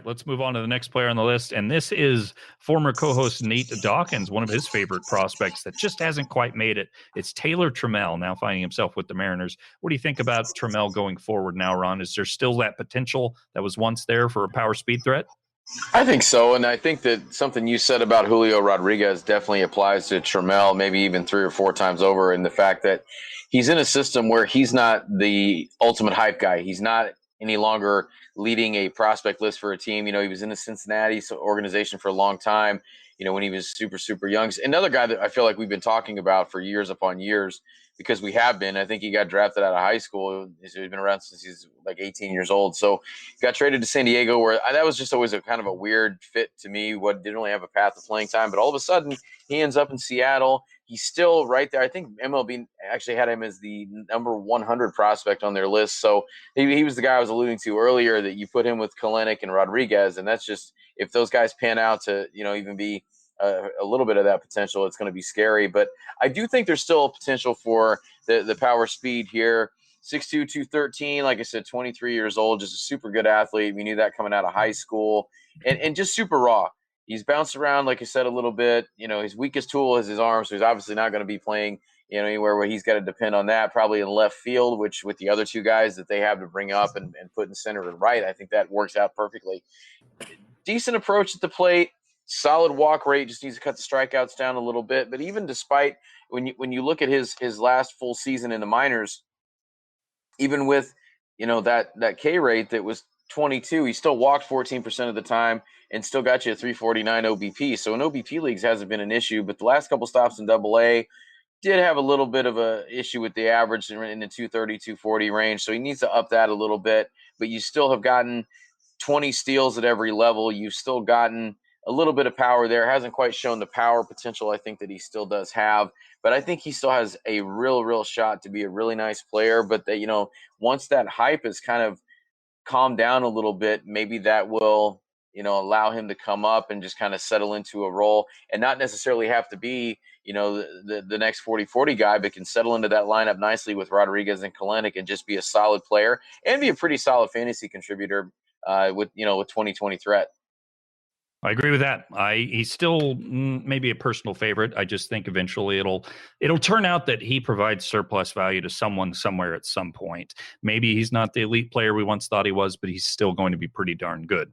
right, let's move on to the next player on the list. And this is former co-host Nate Dawkins, one of his favorite prospects that just hasn't quite made it. It's Taylor Trammell, now finding himself with the Mariners. What do you think about Trammell going forward now, Ron? Is there still that potential that was once there for a power speed threat? I think so, and I think that something you said about Julio Rodriguez definitely applies to Trammell, maybe even 3 or 4 times over, in the fact that he's in a system where he's not the ultimate hype guy. He's not any longer leading a prospect list for a team. He was in the Cincinnati organization for a long time, when he was super, super young. Another guy that I feel like we've been talking about for years upon years, because we have been. I think he got drafted out of high school. He's been around since he's like 18 years old. So he got traded to San Diego, where that was just always a kind of a weird fit to me. What didn't really have a path to playing time, but all of a sudden he ends up in Seattle. He's still right there. I think MLB actually had him as the number 100 prospect on their list. So he was the guy I was alluding to earlier, that you put him with Kelenic and Rodriguez, and that's just, if those guys pan out to even be a little bit of that potential, it's going to be scary. But I do think there's still a potential for the power speed here. 6'2", 213, like I said, 23 years old, just a super good athlete. We knew that coming out of high school, and just super raw. He's bounced around, like I said, a little bit. His weakest tool is his arm, so he's obviously not going to be playing anywhere where he's got to depend on that, probably in left field, which with the other 2 guys that they have to bring up and put in center and right, I think that works out perfectly. Decent approach at the plate. Solid walk rate, just needs to cut the strikeouts down a little bit. But even despite, when you look at his last full season in the minors, even with that K rate that was 22, he still walked 14% of the time and still got you a 349 OBP. So in OBP leagues hasn't been an issue, but the last couple stops in AA did have a little bit of a issue with the average in the 230, 240 range. So he needs to up that a little bit. But you still have gotten 20 steals at every level. You've still gotten a little bit of power there. Hasn't quite shown the power potential I think that he still does have, but I think he still has a real shot to be a really nice player. But that, once that hype is kind of calmed down a little bit, maybe that will, allow him to come up and just kind of settle into a role and not necessarily have to be, the next 40-40 guy, but can settle into that lineup nicely with Rodriguez and Kelenic and just be a solid player and be a pretty solid fantasy contributor with 2020 threat. I agree with that. He's still maybe a personal favorite. I just think eventually it'll turn out that he provides surplus value to someone somewhere at some point. Maybe he's not the elite player we once thought he was, but he's still going to be pretty darn good.